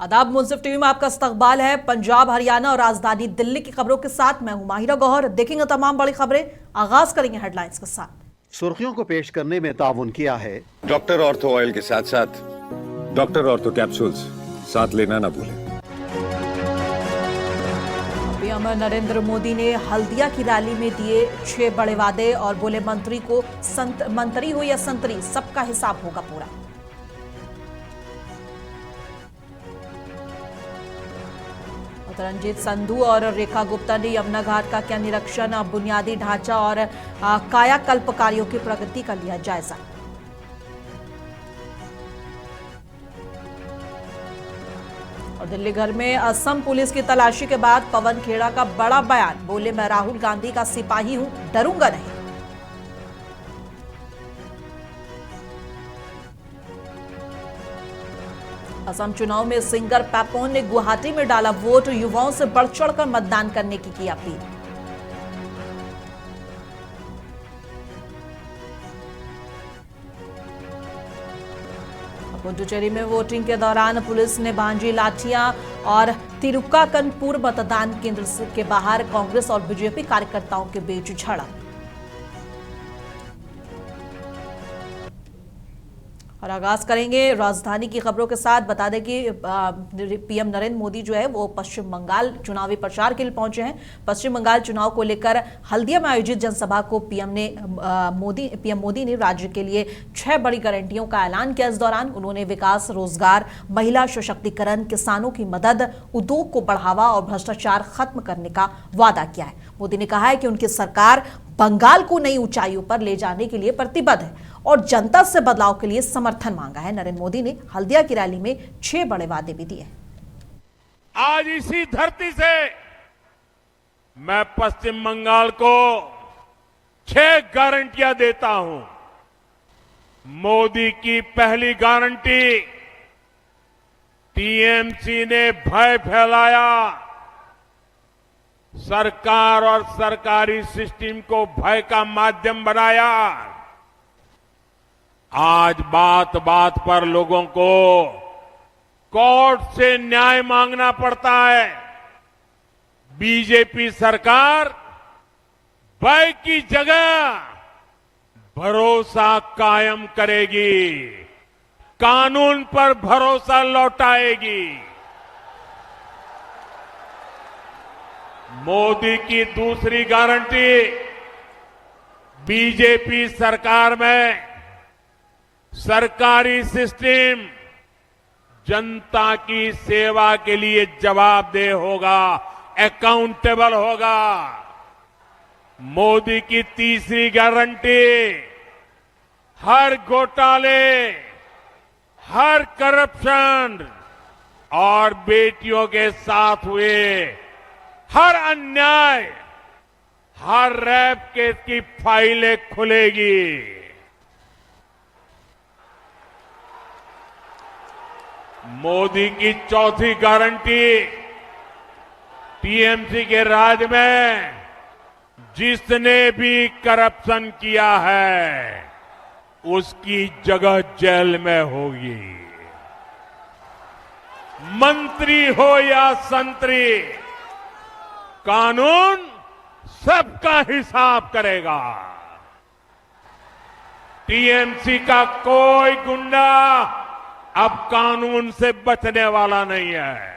आदाब, मुंसिफ टीवी में आपका इस्तकबाल है। पंजाब, हरियाणा और राजधानी दिल्ली की खबरों के साथ मैं हूं माहिरा गौहर। देखेंगे तमाम बड़ी खबरें। आगाज करेंगे हेडलाइंस के साथ। सुर्खियों को पेश करने में ताउन किया है डॉक्टर ऑर्थो ऑयल के साथ साथ डॉक्टर ऑर्थो कैप्सूल्स साथ लेना ना भूलें। पीएम नरेंद्र मोदी ने हल्दिया की रैली में दिए 6 बड़े वादे और बोले मंत्री हो या संतरी, सबका हिसाब होगा पूरा। रंजीत संधू और रेखा गुप्ता ने यमुना घाट का किया निरीक्षण। बुनियादी ढांचा और कायाकल्प कार्यों की प्रगति का लिया जायजा। और दिल्ली घर में असम पुलिस की तलाशी के बाद पवन खेड़ा का बड़ा बयान, बोले मैं राहुल गांधी का सिपाही हूं, डरूंगा नहीं। असम चुनाव में सिंगर पैपोन ने गुवाहाटी में डाला वोट, युवाओं से बढ़ चढ़कर मतदान करने की अपील। पुडुचेरी में वोटिंग के दौरान पुलिस ने भांजी लाठियां और तिरुक्काकनपुर मतदान केंद्र के बाहर कांग्रेस और बीजेपी कार्यकर्ताओं के बीच झड़प। और आगाज करेंगे राजधानी की खबरों के साथ। बता दें कि पीएम नरेंद्र मोदी जो है वो पश्चिम बंगाल चुनावी प्रचार के लिए पहुंचे हैं। पश्चिम बंगाल चुनाव को लेकर हल्दिया में आयोजित जनसभा को पीएम मोदी ने राज्य के लिए 6 बड़ी गारंटियों का ऐलान किया। इस दौरान उन्होंने विकास, रोजगार, महिला सशक्तिकरण, किसानों की मदद, उद्योग को बढ़ावा और भ्रष्टाचार खत्म करने का वादा किया है। मोदी ने कहा है कि उनकी सरकार बंगाल को नई ऊंचाइयों पर ले जाने के लिए प्रतिबद्ध है और जनता से बदलाव के लिए समर्थन मांगा है। नरेंद्र मोदी ने हल्दिया की रैली में 6 बड़े वादे भी दिए। आज इसी धरती से मैं पश्चिम बंगाल को 6 गारंटियां देता हूं। मोदी की पहली गारंटी, टीएमसी ने भय फैलाया, सरकार और सरकारी सिस्टम को भय का माध्यम बनाया। आज बात बात पर लोगों को कोर्ट से न्याय मांगना पड़ता है। बीजेपी सरकार भय की जगह भरोसा कायम करेगी, कानून पर भरोसा लौटाएगी। मोदी की दूसरी गारंटी, बीजेपी सरकार में सरकारी सिस्टम जनता की सेवा के लिए जवाबदेह होगा, अकाउंटेबल होगा। मोदी की तीसरी गारंटी, हर घोटाले, हर करप्शन और बेटियों के साथ हुए हर अन्याय, हर रेप केस की फाइलें खुलेगी। मोदी की चौथी गारंटी, टीएमसी के राज में जिसने भी करप्शन किया है उसकी जगह जेल में होगी। मंत्री हो या संतरी, कानून सबका हिसाब करेगा। टीएमसी का कोई गुंडा अब कानून से बचने वाला नहीं है।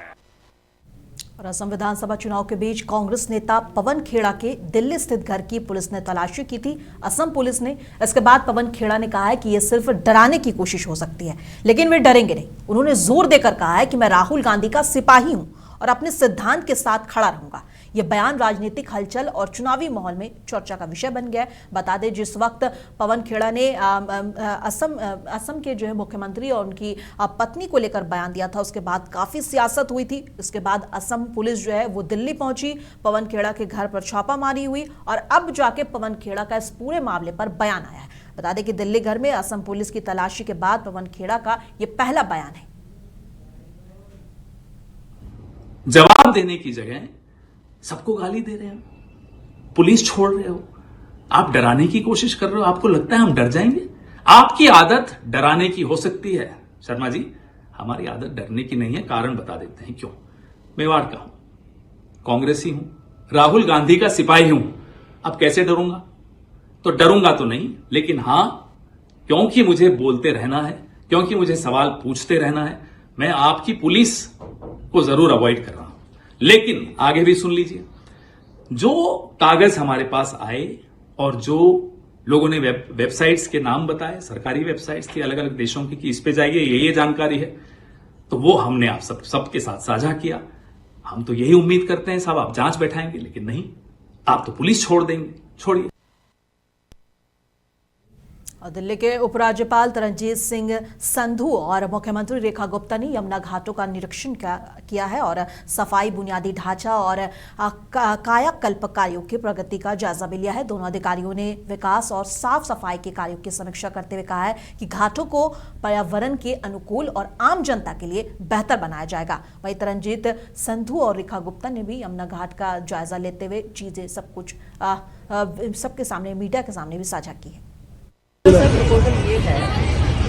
और असम विधानसभा चुनाव के बीच कांग्रेस नेता पवन खेड़ा के दिल्ली स्थित घर की पुलिस ने तलाशी की थी। असम पुलिस ने इसके बाद पवन खेड़ा ने कहा है कि यह सिर्फ डराने की कोशिश हो सकती है, लेकिन वे डरेंगे नहीं। उन्होंने जोर देकर कहा है कि मैं राहुल गांधी का सिपाही हूं और अपने सिद्धांत के साथ खड़ा रहूंगा। यह बयान राजनीतिक हलचल और चुनावी माहौल में चर्चा का विषय बन गया है। बता दें, जिस वक्त पवन खेड़ा ने असम के जो है मुख्यमंत्री और उनकी पत्नी को लेकर बयान दिया था, उसके बाद काफी सियासत हुई थी। इसके बाद असम पुलिस जो है वो दिल्ली पहुंची, पवन खेड़ा के घर पर छापामारी हुई और अब जाके पवन खेड़ा का इस पूरे मामले पर बयान आया है। बता दें कि दिल्ली घर में असम पुलिस की तलाशी के बाद पवन खेड़ा का यह पहला बयान है। जवाब देने की जगह सबको गाली दे रहे हो, पुलिस छोड़ रहे हो, आप डराने की कोशिश कर रहे हो। आपको लगता है हम डर जाएंगे? आपकी आदत डराने की हो सकती है शर्मा जी, हमारी आदत डरने की नहीं है। कारण बता देते हैं क्यों। मेवाड़ का हूं, कांग्रेसी हूं, राहुल गांधी का सिपाही हूं। अब कैसे डरूंगा? तो डरूंगा तो नहीं, लेकिन हां, क्योंकि मुझे बोलते रहना है, क्योंकि मुझे सवाल पूछते रहना है, मैं आपकी पुलिस को जरूर अवॉइड कर रहा हूं। लेकिन आगे भी सुन लीजिए, जो कागज हमारे पास आए और जो लोगों ने वेबसाइट्स के नाम बताए, सरकारी वेबसाइट्स की, अलग अलग देशों की, कि इस पे जाइए, ये जानकारी है, तो वो हमने आप सबके साथ साझा किया। हम तो यही उम्मीद करते हैं साहब आप जांच बैठाएंगे, लेकिन नहीं, आप तो पुलिस छोड़ देंगे। छोड़िए। और दिल्ली के उपराज्यपाल तरनजीत सिंह संधू और मुख्यमंत्री रेखा गुप्ता ने यमुना घाटों का निरीक्षण किया है और सफाई, बुनियादी ढांचा और कायाकल्प कार्यों की प्रगति का जायजा भी लिया है। दोनों अधिकारियों ने विकास और साफ सफाई के कार्यों की समीक्षा करते हुए कहा है कि घाटों को पर्यावरण के अनुकूल और आम जनता के लिए बेहतर बनाया जाएगा। वहीं तरनजीत संधू और रेखा गुप्ता ने भी यमुना घाट का जायजा लेते हुए चीजें सब कुछ सबके सामने, मीडिया के सामने भी साझा की है। सर, प्रपोजल ये है,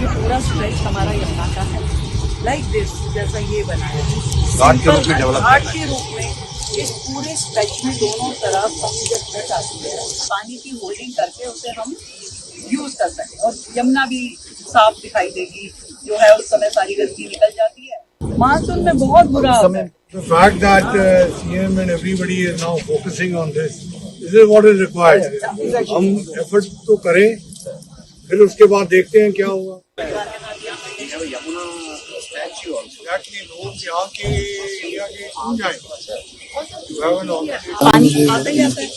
ये पूरा स्ट्रेच हमारा यमुना का है, लाइक दिस, जैसा ये बनाया है घाट के रूप में। इस पूरे स्ट्रेच में दोनों तरफ हम जब घट आती है, पानी की होल्डिंग करके उसे हम यूज कर सकें और यमुना भी साफ दिखाई देगी। जो है उस समय सारी गंदगी निकल जाती है। मानसून में बहुत बुरा होता है। The fact that CM and everybody is now focusing on this is what is required. हम एफर्ट तो करें, फिर उसके बाद देखते हैं क्या हुआ। यमुना स्टैच्यू यहाँ के इंडिया के कौन जाएगा? पानी आता ही आता है।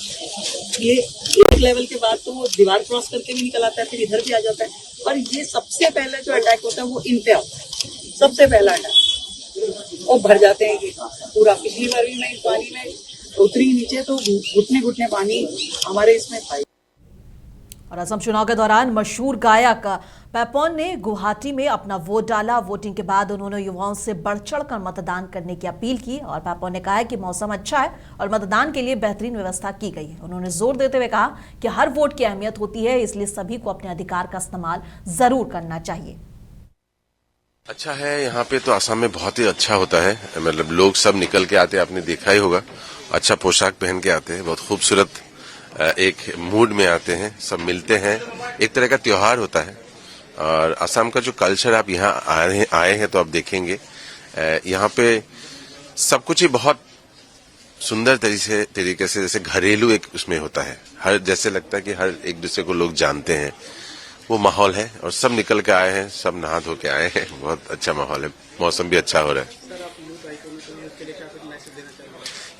ये एक लेवल के बाद तो वो दीवार क्रॉस करके भी निकल आता है, फिर इधर भी आ जाता है। पर ये सबसे पहले जो अटैक होता है वो इन पे आता है, सबसे पहला अटैक। और भर जाते हैं ये पूरा। पिछली बार भी मैं इस पानी में उतरी नीचे तो घुटने घुटने पानी हमारे इसमें पाई। और असम चुनाव के दौरान मशहूर गायक पेपॉन ने गुवाहाटी में अपना वोट डाला। वोटिंग के बाद उन्होंने युवाओं से बढ़ चढ़कर मतदान करने की अपील की और पेपॉन ने कहा है कि मौसम अच्छा है और मतदान के लिए बेहतरीन व्यवस्था की गई है। उन्होंने जोर देते हुए कहा कि हर वोट की अहमियत होती है, इसलिए सभी को अपने अधिकार का इस्तेमाल जरूर करना चाहिए। अच्छा है, यहाँ पे तो असम में बहुत ही अच्छा होता है। मतलब लोग सब निकल के आते हैं, आपने देखा ही होगा, अच्छा पोशाक पहन के आते हैं, बहुत खूबसूरत एक मूड में आते हैं, सब मिलते हैं, एक तरह का त्योहार होता है। और असम का जो कल्चर, आप यहाँ आए हैं तो आप देखेंगे यहाँ पे सब कुछ ही बहुत सुंदर तरीके से जैसे घरेलू एक उसमें होता है। हर जैसे लगता है कि हर एक दूसरे को लोग जानते हैं, वो माहौल है। और सब निकल के आए हैं, सब नहा धो के आए हैं, बहुत अच्छा माहौल है, मौसम भी अच्छा हो रहा है।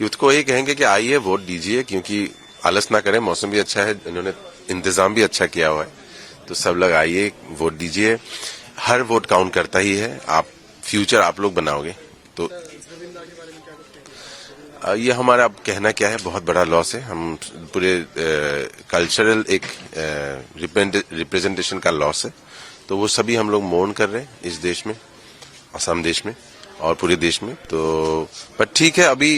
यूथ को ये कहेंगे कि आइए वोट दीजिए, क्योंकि आलस ना करें, मौसम भी अच्छा है, इन्होंने इंतजाम भी अच्छा किया हुआ है, तो सब लोग आइए वोट दीजिए। हर वोट काउंट करता ही है, आप फ्यूचर आप लोग बनाओगे। तो ये हमारा अब कहना क्या है, बहुत बड़ा लॉस है। हम पूरे कल्चरल एक रिप्रेजेंटेशन का लॉस है, तो वो सभी हम लोग मोर्न कर रहे हैं इस देश में, असम देश में और पूरे देश में। तो पर ठीक है, अभी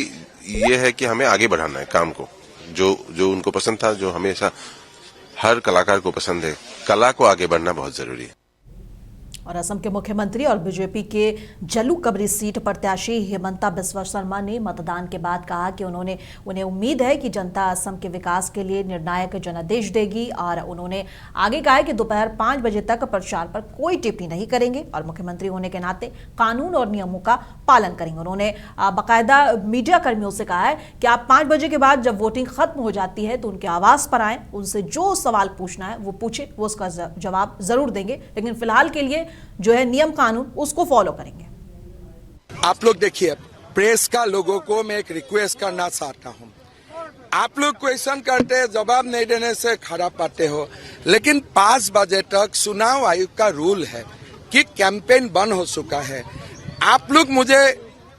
ये है कि हमें आगे बढ़ाना है काम को, जो उनको पसंद था, जो हमेशा हर कलाकार को पसंद है, कला को आगे बढ़ना बहुत जरूरी है। और असम के मुख्यमंत्री और बीजेपी के जलूकबरी सीट प्रत्याशी हेमंता बिस्वा शर्मा ने मतदान के बाद कहा कि उन्हें उम्मीद है कि जनता असम के विकास के लिए निर्णायक जनादेश देगी। और उन्होंने आगे कहा कि दोपहर 5 बजे तक प्रचार पर कोई टिप्पणी नहीं करेंगे और मुख्यमंत्री होने के नाते कानून और नियमों का पालन करेंगे। उन्होंने बाकायदा मीडिया कर्मियों से कहा है कि आप 5 बजे के बाद जब वोटिंग खत्म हो जाती है तो उनके आवास पर आए, उनसे जो सवाल पूछना है वो पूछे, वो उसका जवाब जरूर देंगे, लेकिन फिलहाल के लिए जो है नियम कानून उसको फॉलो करेंगे। आप लोग देखिए, प्रेस का लोगों को मैं एक रिक्वेस्ट करना चाहता हूँ, आप लोग क्वेश्चन करते जवाब नहीं देने से खराब पाते हो, लेकिन 5 बजे तक चुनाव आयोग का रूल है कि कैंपेन बंद हो चुका है। आप लोग मुझे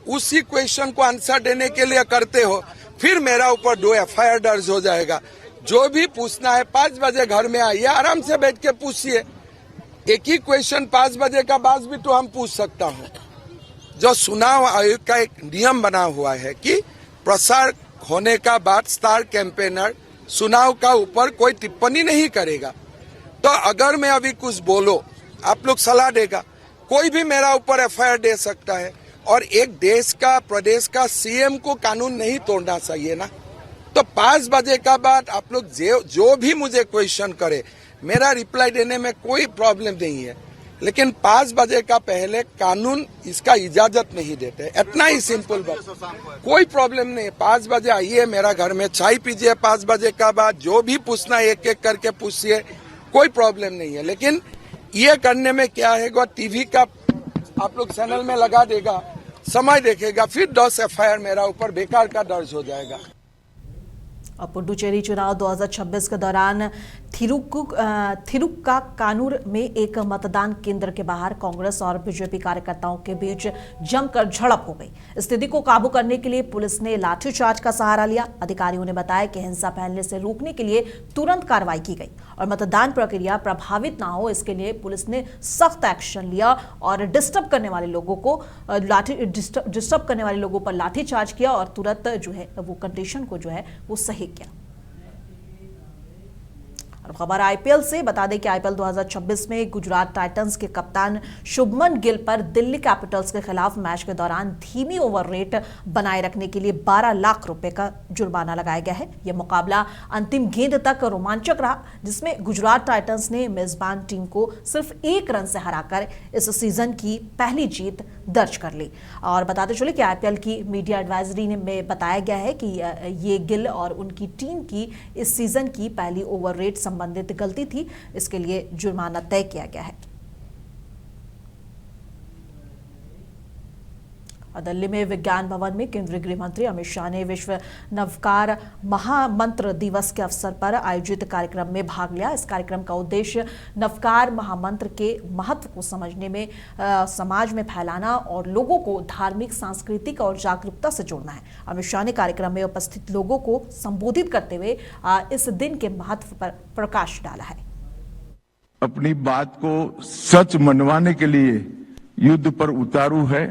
उसी क्वेश्चन को आंसर देने के लिए करते हो, फिर मेरा ऊपर 2 FIR दर्ज हो जाएगा। जो भी पूछना है 5 बजे घर में आइए, आराम से बैठ के पूछिए। एक ही क्वेश्चन 5 बजे का बाद भी तो हम पूछ सकता हूँ। जो चुनाव आयोग का एक नियम बना हुआ है कि प्रसार होने का बाद स्टार कैंपेनर चुनाव का ऊपर कोई टिप्पणी नहीं करेगा। तो अगर मैं अभी कुछ बोलो, आप लोग सलाह देगा, कोई भी मेरा ऊपर एफआईआर दे सकता है। और एक देश का, प्रदेश का सीएम को कानून नहीं तोड़ना चाहिए ना। तो 5 बजे का बाद आप लोग जो भी मुझे क्वेश्चन करे, मेरा रिप्लाई देने में कोई प्रॉब्लम नहीं है, लेकिन 5 बजे का पहले कानून इसका इजाजत नहीं देते। इतना ही सिंपल बात, कोई प्रॉब्लम नहीं। 5 बजे आइए मेरा घर में चाय पीजिए, 5 बजे का बाद जो भी पूछना एक एक करके पूछिए, कोई प्रॉब्लम नहीं है। लेकिन ये करने में क्या है, टीवी का आप लोग चैनल में लगा देगा, समय देखेगा, फिर 10 एफआईआर मेरा ऊपर बेकार का दर्ज हो जाएगा। और पुडुचेरी चुनाव 2026 के दौरान थिरुक्काकानूर में एक मतदान केंद्र के बाहर कांग्रेस और बीजेपी कार्यकर्ताओं के बीच जमकर झड़प हो गई। स्थिति को काबू करने के लिए पुलिस ने लाठीचार्ज का सहारा लिया। अधिकारियों ने बताया कि हिंसा फैलने से रोकने के लिए तुरंत कार्रवाई की गई और मतदान प्रक्रिया प्रभावित ना हो, इसके लिए पुलिस ने सख्त एक्शन लिया और डिस्टर्ब करने वाले लोगों पर लाठीचार्ज किया और तुरंत जो है वो कंडीशन को जो है वो सही किया। और खबर आईपीएल से, बता दें कि आईपीएल 2026 में गुजरात टाइटंस के कप्तान शुभमन गिल पर दिल्ली कैपिटल्स के खिलाफ मैच के दौरान धीमी ओवर रेट बनाए रखने के लिए 12 लाख रुपए का जुर्माना लगाया गया है। यह मुकाबला अंतिम गेंद तक रोमांचक रहा, जिसमें गुजरात टाइटंस ने मेजबान टीम को सिर्फ 1 रन से हराकर इस सीजन की पहली जीत दर्ज कर ली। और बताते चले कि आईपीएल की मीडिया एडवाइजरी में बताया गया है कि ये गिल और उनकी टीम की इस सीजन की पहली ओवर रेट संबंधित गलती थी, इसके लिए जुर्माना तय किया गया है। दिल्ली में विज्ञान भवन में केंद्रीय गृह मंत्री अमित शाह ने विश्व नवकार महामंत्र दिवस के अवसर पर आयोजित कार्यक्रम में भाग लिया। इस कार्यक्रम का उद्देश्य नवकार महामंत्र के महत्व को समझने में, समाज में फैलाना और लोगों को धार्मिक, सांस्कृतिक और जागरूकता से जोड़ना है। अमित शाह ने कार्यक्रम में उपस्थित लोगों को संबोधित करते हुए इस दिन के महत्व पर प्रकाश डाला है। अपनी बात को सच मनवाने के लिए युद्ध पर उतारू है।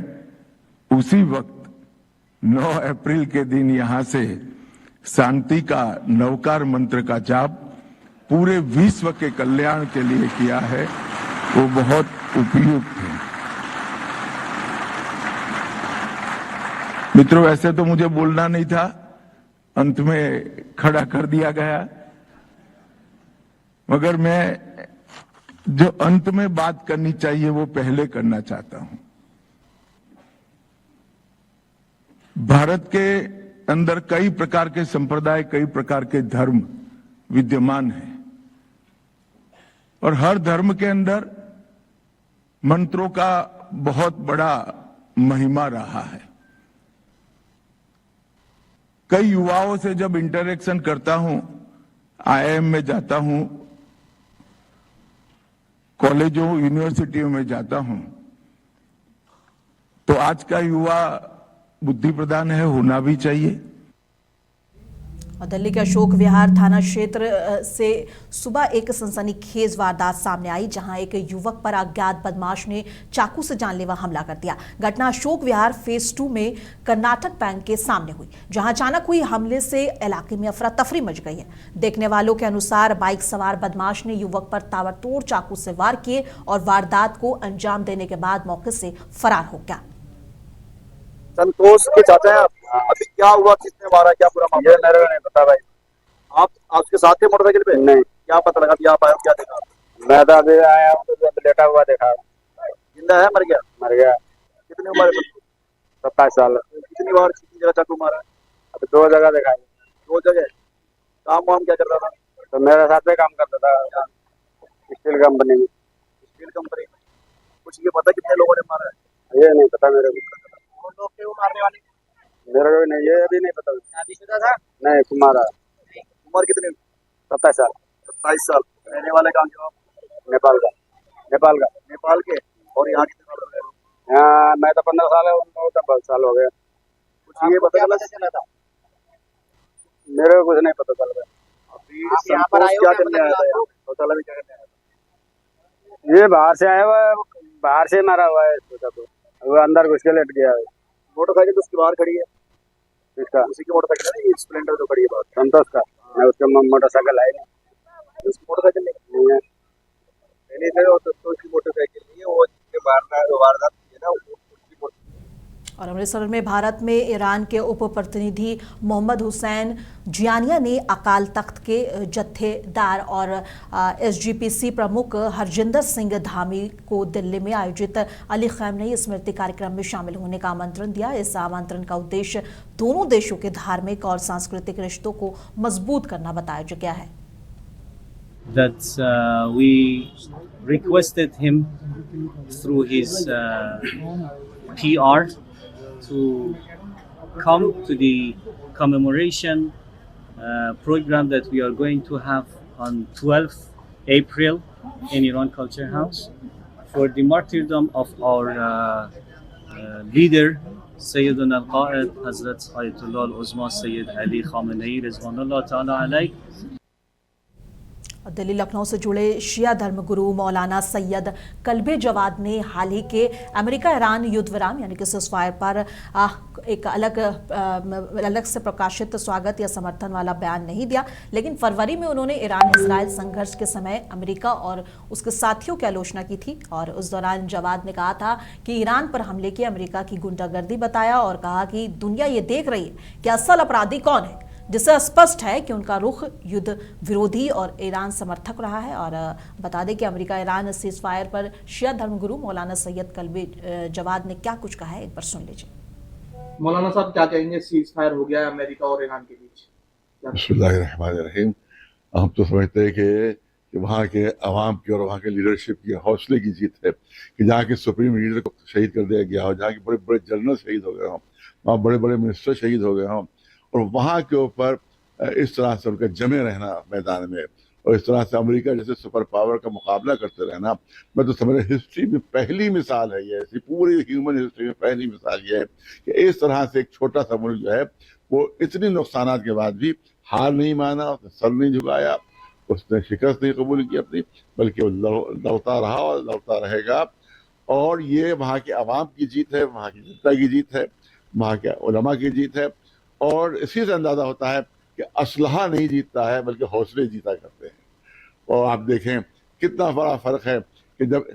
उसी वक्त 9 अप्रैल के दिन यहां से शांति का नवकार मंत्र का जाप पूरे विश्व के कल्याण के लिए किया है, वो बहुत उपयुक्त है। मित्रों, ऐसे तो मुझे बोलना नहीं था, अंत में खड़ा कर दिया गया, मगर मैं जो अंत में बात करनी चाहिए वो पहले करना चाहता हूं। भारत के अंदर कई प्रकार के संप्रदाय, कई प्रकार के धर्म विद्यमान हैं और हर धर्म के अंदर मंत्रों का बहुत बड़ा महिमा रहा है। कई युवाओं से जब इंटरेक्शन करता हूं, आईआईएम में जाता हूं, कॉलेजों, यूनिवर्सिटियों में जाता हूं, तो आज का युवा बुद्धि प्रदान है, होना भी चाहिए। और दिल्ली के अशोक विहार थाना क्षेत्र से सुबह एक सनसनीखेज वारदात सामने आई, जहां एक युवक पर अज्ञात बदमाश ने चाकू से जानलेवा हमला कर दिया। घटना अशोक विहार फेज 2 में कर्नाटक बैंक के सामने हुई, जहां अचानक हुई हमले से इलाके में अफरा तफरी मच गई है। देखने वालों के अनुसार बाइक सवार बदमाश ने युवक पर ताबड़तोड़ चाकू से वार किए और वारदात को अंजाम देने के बाद मौके से फरार हो गया। संतोष के चाचा हैं आप? अभी क्या हुआ, किसने मारा, क्या पूरा मामला? ये मेरे को नहीं पता भाई। आप आपके साथ थे मोटरसाइकिल पे? नहीं। क्या पता लगा, आप आए हो, क्या देखा? मैं तो अभी आया हूँ तो लेटा हुआ देखा। जिंदा है, मर गया? मर गया। कितनी उम्र है? 27 साल। कितनी बार, कितनी जगह चाकू मारा? अभी 2 जगह देखा है। 2 जगह? काम वाम क्या कर रहा था? तो मेरे साथ में काम करता था स्टील कंपनी में। स्टील कंपनी में कुछ ये पता कितने लोगों ने मारा है? ये नहीं पता मेरे को। लोग थे वो मारने वाले? मेरे को नहीं, ये अभी नहीं पता। शादीशुदा था? नहीं, कुमार। उम्र कितनी? 27 साल। 27 साल। रहने वाले कहाँ के? नेपाल का। नेपाल का? नेपाल के। और यहाँ कितने साल हो गए? यहाँ मैं तो 15 साल है, उनको 10 साल हो गए। कुछ ये पता चला था? मेरे को कुछ नहीं पता चल रहा। अभी यहाँ पर आए हो, क्या करने आया था? शौचालय में क्या करने आया था? ये बाहर से आया हुआ है, बाहर से मारा हुआ है, वो अंदर घुस के लेट गया है। मोटरसाइकिल तो उसकी बाहर खड़ी है। इसका उसी की मोटरसाइकिल है, स्प्लेंडर जो खड़ी है बाहर। संतोष का? मैं उसका मोटरसाइकिल है नहीं। उसकी मोटरसाइकिल नहीं है। नहीं है तो उसकी मोटरसाइकिल नहीं है, वो वारदात की है ना और अमृतसर में भारत में ईरान के उप प्रतिनिधि मोहम्मद हुसैन जियानिया ने अकाल तख्त के जत्थेदार और एसजीपीसी प्रमुख हरजिंदर सिंह धामी को दिल्ली में आयोजित अली खamenei स्मृति कार्यक्रम में शामिल होने का आमंत्रण दिया। इस आमंत्रण का उद्देश्य दोनों देशों के धार्मिक और सांस्कृतिक रिश्तों को मजबूत करना बताया गया है। That we requested him through his PR to come to the commemoration program that we are going to have on 12th April in Iran Culture House for the martyrdom of our leader Sayyidina al-Qa'id Hazrat Ayatollah al-Uzma Sayyid Ali Khamenei Rizwanullah Ta'ala alayh। Delhi Lucknow से जुड़े शिया धर्मगुरु मौलाना सैयद कल्बे जवाद ने हाल ही के America Iran युद्ध विराम यानी कि ceasefire पर एक अलग से प्रकाशित स्वागत या समर्थन वाला बयान नहीं दिया, लेकिन फरवरी में उन्होंने ईरान इजराइल संघर्ष के समय अमेरिका और उसके साथियों की आलोचना की थी। और उस दौरान जवाद ने कहा था कि ईरान पर हमले की अमेरिका की गुंडागर्दी बताया और कहा कि दुनिया ये देख रही है कि असल अपराधी कौन है, जिससे स्पष्ट है कि उनका रुख युद्ध विरोधी और ईरान समर्थक रहा है। और बता दें कि अमेरिका ईरान सीज फायर पर शिया धर्मगुरु मौलाना सैयद कल्बे जवाद ने क्या कुछ कहा है, एक बार सुन लीजिए। मौलाना साहब क्या कहेंगे, सीज फायर हो गया है अमेरिका और ईरान के बीच? बिस्मिल्लाहिर्रहमानिर्रहीम। हम तो समझते हैं कि वहाँ के अवाम की और वहाँ के लीडरशिप की हौसले की जीत है कि जहाँ के सुप्रीम लीडर को शहीद कर दिया गया हो, जहाँ के बड़े बड़े जनरल शहीद हो गए हों, वहाँ बड़े बड़े मिनिस्टर शहीद हो गए हों, और वहाँ के ऊपर इस तरह से उनका जमे रहना मैदान में और इस तरह से अमेरिका जैसे सुपर पावर का मुकाबला करते रहना, मैं तो समझ हिस्ट्री में पहली मिसाल है ये, ऐसी पूरी ह्यूमन हिस्ट्री में पहली मिसाल ये है कि इस तरह से एक छोटा सा मुल्क जो है वो इतनी नुकसानात के बाद भी हार नहीं माना, उसने सर नहीं झुकाया, उसने शिकस्त नहीं कबूल की अपनी, बल्कि वो लड़ता रहा और लड़ता रहेगा। और ये वहाँ के अवाम की जीत है, वहाँ की जनता की जीत है, वहाँ के उलमा की जीत है। और इसी से अंदाजा होता है कि असलहा नहीं जीतता है बल्कि हौसले जीता करते हैं। और आप देखें कितना बड़ा फ़र्क है कि जब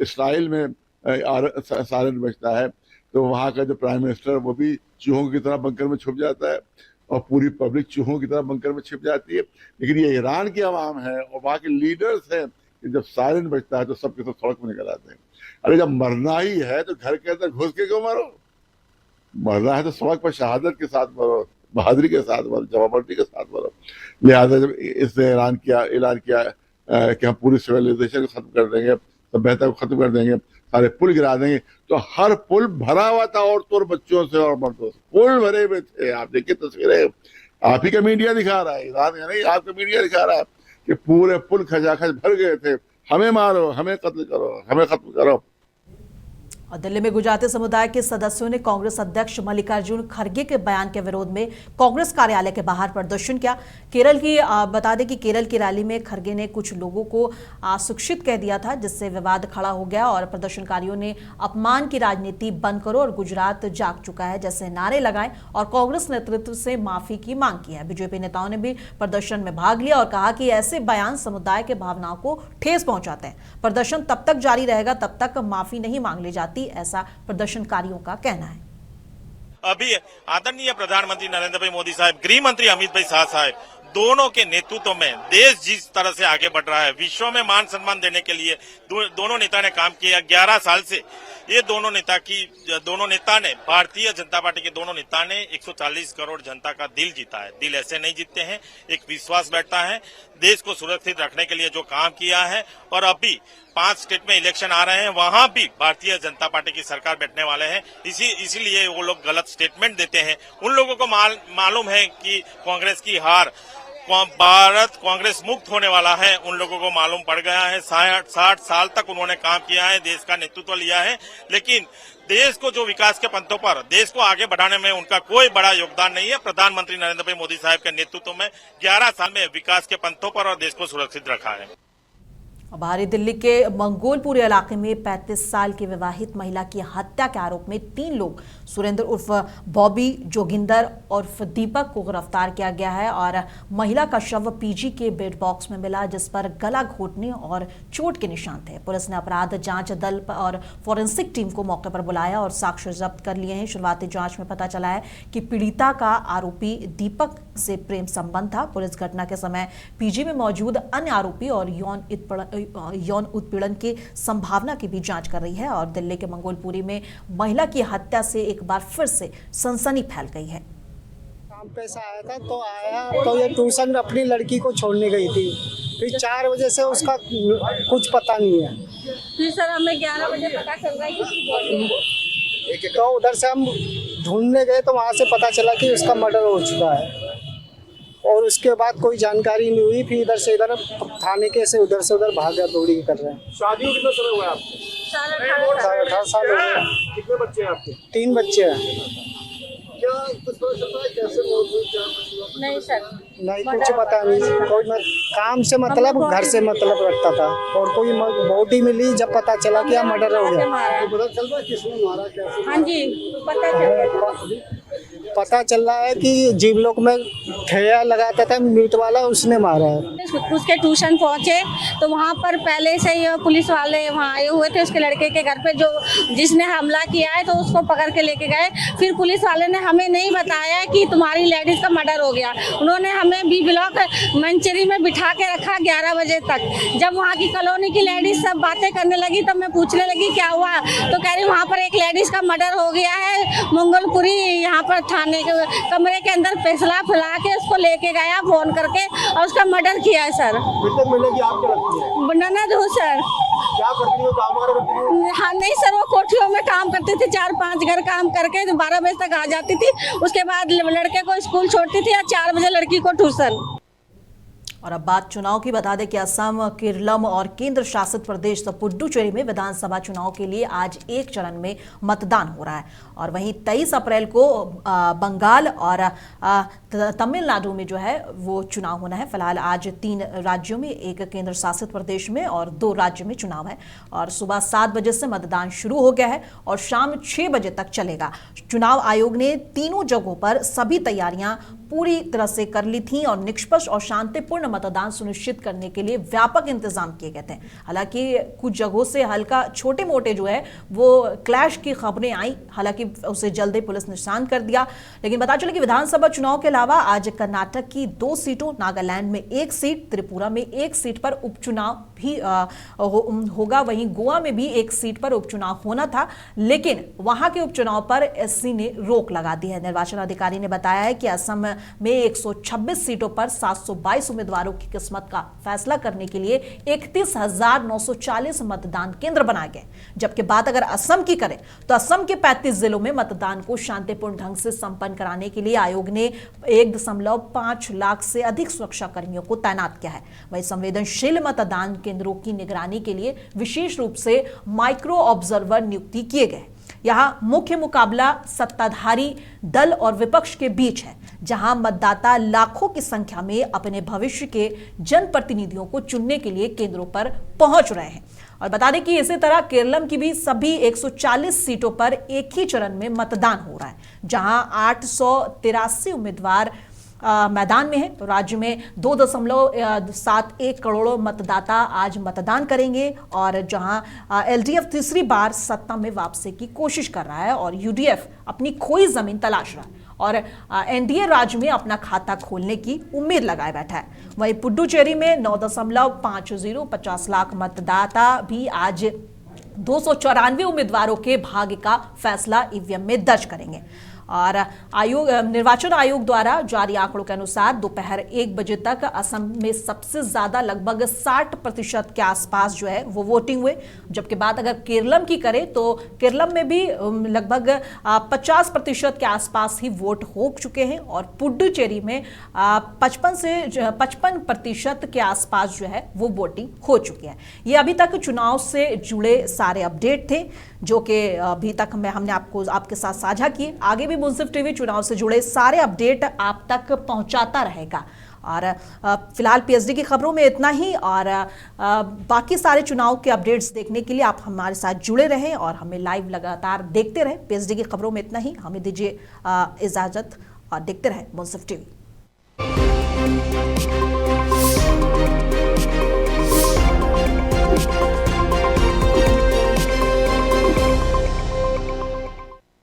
इसराइल में सायरन बजता है तो वहाँ का जो प्राइम मिनिस्टर वो भी चूहों की तरह बंकर में छुप जाता है और पूरी पब्लिक चूहों की तरह बंकर में छिप जाती है। लेकिन ये ईरान की आवाम है और वहाँ के लीडर्स हैं कि जब सायरन बजता है तो सबके सब सड़क में निकल आते हैं। अरे जब मरना ही है तो घर के अंदर घुस के क्यों मरो? मरना है तो सड़क पर शहादत के साथ मरो, बहादुरी के साथ मरो, जवाबर्दी के साथ मरो। लिहाजा जब इसने ऐलान किया कि हम पूरी सिविलाइजेशन को खत्म कर देंगे, सभ्यता को खत्म कर देंगे, सारे पुल गिरा देंगे, तो हर पुल भरा हुआ था औरतों और बच्चों से और मर्दों से, पुल भरे हुए थे। आप देखिए तस्वीरें, आप ही का मीडिया दिखा रहा है, ईरान का नहीं, आपका मीडिया दिखा रहा है कि पूरे पुल खचाखच भर गए थे। हमें मारो, हमें कत्ल करो, हमें खत्म करो। और दिल्ली में गुजराती समुदाय के सदस्यों ने कांग्रेस अध्यक्ष मल्लिकार्जुन खड़गे के बयान के विरोध में कांग्रेस कार्यालय के बाहर प्रदर्शन किया। केरल की बता दें कि केरल की रैली में खड़गे ने कुछ लोगों को अशिक्षित कह दिया था, जिससे विवाद खड़ा हो गया और प्रदर्शनकारियों ने अपमान की राजनीति बंद करो और गुजरात जाग चुका है जैसे नारे लगाए और कांग्रेस नेतृत्व से माफी की मांग की है। बीजेपी नेताओं ने भी प्रदर्शन में भाग लिया और कहा कि ऐसे बयान समुदाय के भावनाओं को ठेस पहुंचाते हैं। प्रदर्शन तब तक जारी रहेगा तब तक माफी नहीं मांग ली जाती, ऐसा प्रदर्शनकारियों का कहना है। अभी आदरणीय प्रधानमंत्री नरेंद्र भाई मोदी साहब, गृह मंत्री अमित भाई शाह साहब, दोनों के नेतृत्व में देश जिस तरह से आगे बढ़ रहा है, विश्व में मान सम्मान देने के लिए दोनों नेता ने काम किया। 11 साल से ये दोनों नेता ने, भारतीय जनता पार्टी के दोनों नेता ने 140 करोड़ जनता का दिल जीता है। दिल ऐसे नहीं जीतते हैं, एक विश्वास बैठता है। देश को सुरक्षित रखने के लिए जो काम किया है, और अभी 5 स्टेट में इलेक्शन आ रहे हैं, वहां भी भारतीय जनता पार्टी की सरकार बैठने वाले हैं। इसीलिए वो लोग गलत स्टेटमेंट देते हैं। उन लोगों को मालूम है कि कांग्रेस की हार, भारत कांग्रेस मुक्त होने वाला है, उन लोगों को मालूम पड़ गया है। 60 साल तक उन्होंने काम किया है, देश का नेतृत्व लिया है, लेकिन देश को जो विकास के पंथों पर, देश को आगे बढ़ाने में उनका कोई बड़ा योगदान नहीं है। प्रधानमंत्री नरेंद्र भाई मोदी साहब के नेतृत्व में 11 साल में विकास के पंथों पर और देश को सुरक्षित रखा है। बाहरी दिल्ली के मंगोलपुर इलाके में 35 साल की विवाहित महिला की हत्या के आरोप में 3 लोग सुरेंद्र उर्फ बॉबी जोगिंदर उर्फ दीपक को गिरफ्तार किया गया है और महिला का शव पीजी के बेड बॉक्स में मिला, जिस पर गला घोटने और चोट के निशान थे। पुलिस ने अपराध जांच दल और फॉरेंसिक टीम को मौके पर बुलाया और साक्ष्य जब्त कर लिए हैं। शुरुआती जांच में पता चला है कि पीड़िता का आरोपी दीपक से प्रेम संबंध था। पुलिस घटना के समय पीजी में मौजूद अन्य आरोपी और यौन उत्पीड़न की संभावना की भी जांच कर रही है और दिल्ली के मंगोलपुरी में महिला की हत्या से एक बार फिर से सनसनी फैल गई है। काम पे से आया था तो ये ट्यूशन अपनी लड़की को छोड़ने गई थी। फिर 4 बजे से उसका कुछ पता नहीं है। फिर सर हमें 11 बजे पता चल रहा है कि उसकी बॉडी तो उधर से हम ढूंढने गए तो वहाँ से पता चला कि उसका मर्डर हो चुका है और उसके बाद कोई जानकारी नहीं हुई। फिर इधर से इधर थाने के से उधर भागा दौड़ी कर रहे हैं। शादी को कितना समय हुआ आपको? 18 साल हो गए। कितने बच्चे हैं आपके? 3 बच्चे हैं। क्या कुछ पता चलता है कैसे मौत हुई, क्या मतलब? नहीं सर, नहीं कुछ पता नहीं। कोई काम से मतलब घर से मतलब रखता था और कोई बॉडी मिली जब पता चला कि मर्डर हो गया। तो पता चल रहा है किसने मारा, कैसे? हाँ जी पता चल रहा है कि जीवलोक में ठेया लगाता था मीट वाला, उसने मारा है। उसके ट्यूशन पहुंचे तो वहाँ पर पहले से ही पुलिस वाले वहाँ आए हुए थे उसके लड़के के घर पे, जो जिसने हमला किया है तो उसको पकड़ के लेके गए। फिर पुलिस वाले ने हमें नहीं बताया कि तुम्हारी लेडीज का मर्डर हो गया। उन्होंने हमें बी ब्लॉक मंचरी में बिठा के रखा 11 बजे तक। जब वहाँ की कॉलोनी की लेडीज सब बातें करने लगी तब मैं पूछने लगी क्या हुआ, तो कह रही वहाँ पर एक लेडीज का मर्डर हो गया है मंगोलपुरी, यहाँ पर थाने के कमरे के अंदर फैसला फैला के उसको लेके गया फोन करके और उसका मर्डर किया है सर। मिलेगी आपको लगती है? ननद हो सर। क्या करती हो, काम करती हो? हाँ नहीं सर, वो कोठियों में काम करती थी, 4-5 घर काम करके 12 बजे तक आ जाती थी। उसके बाद लड़के को स्कूल छोड़ती थी और 4 बजे लड़की को ट्यूशन। और अब बात चुनाव की। बता दें कि असम, केरलम और केंद्र शासित प्रदेश पुडुचेरी में विधानसभा चुनाव के लिए आज एक चरण में मतदान हो रहा है और वहीं 23 अप्रैल को बंगाल और तमिलनाडु में जो है वो चुनाव होना है। फिलहाल आज 3 राज्यों में, एक केंद्र शासित प्रदेश में और 2 राज्यों में चुनाव है और सुबह 7 बजे से मतदान शुरू हो गया है और शाम 6 बजे तक चलेगा। चुनाव आयोग ने तीनों जगहों पर सभी तैयारियां पूरी तरह से कर ली थी और निष्पक्ष और शांतिपूर्ण मतदान सुनिश्चित करने के लिए व्यापक इंतजाम किए गए थे। हालांकि कुछ जगहों से हल्का छोटे मोटे जो है वो क्लैश की खबरें आई, हालांकि उसे जल्दी पुलिस ने शांत कर दिया। लेकिन बता चले कि विधानसभा चुनाव के अलावा आज कर्नाटक की 2 सीटों, नागालैंड में 1 सीट, त्रिपुरा में 1 सीट पर उपचुनाव भी होगा। वहीं गोवा में भी 1 सीट पर उपचुनाव होना था, लेकिन वहां के उपचुनाव पर एससी ने रोक लगा दी है। निर्वाचन अधिकारी ने बताया है कि असम में 126 सीटों पर 722 उम्मीदवारों की किस्मत का फैसला करने के लिए 31,940 मतदान केंद्र बनाए गए। जबकि बात अगर असम की करें तो असम के 35 जिलों में मतदान को शांतिपूर्ण ढंग से संपन्न कराने के लिए आयोग ने 1.5 लाख से अधिक सुरक्षा कर्मियों को तैनात किया है। वहीं संवेदनशील मतदान केंद्रों की निगरानी के लिए विशेष रूप से माइक्रो ऑब्जर्वर नियुक्ति किए गए। यहां मुख्य मुकाबला सत्ताधारी दल और विपक्ष के बीच है, जहां मतदाता लाखों की संख्या में अपने भविष्य के जनप्रतिनिधियों को चुनने के लिए केंद्रों पर पहुंच रहे हैं। और बता दें कि इसी तरह केरलम की भी सभी 140 सीटों पर एक ही चरण में मतदान हो रहा है, जहां 883 उम्मीदवार मैदान में है। तो राज्य में 2.71 करोड़ मतदाता आज मतदान करेंगे और जहां एलडीएफ तीसरी बार सत्ता में वापसी की कोशिश कर रहा है और यूडीएफ अपनी खोई जमीन तलाश रहा है और एनडीए राज्य में अपना खाता खोलने की उम्मीद लगाए बैठा है। वहीं पुडुचेरी में 9.50 लाख मतदाता भी आज 294 उम्मीदवारों के भाग्य का फैसला ईवीएम में दर्ज करेंगे। और निर्वाचन आयोग द्वारा जारी आंकड़ों के अनुसार दोपहर 1 बजे तक असम में सबसे ज्यादा लगभग 60% के आसपास जो है वो वोटिंग हुए। जबकि बात अगर केरलम की करें तो केरलम में भी लगभग 50% के आसपास ही वोट हो चुके हैं और पुडुचेरी में 55% के आसपास जो है वो वोटिंग हो चुकी है। ये अभी तक चुनाव से जुड़े सारे अपडेट थे जो कि अभी तक हमने आपके साथ साझा किए। आगे भी मुंसिफ टीवी चुनाव से जुड़े सारे अपडेट आप तक पहुंचाता रहेगा और फिलहाल पीएचडी की खबरों में इतना ही, और बाकी सारे चुनाव के अपडेट्स देखने के लिए आप हमारे साथ जुड़े रहें और हमें लाइव लगातार देखते रहें। पीएचडी की खबरों में इतना ही, हमें दीजिए इजाजत और देखते रहें मुंसिफ टीवी।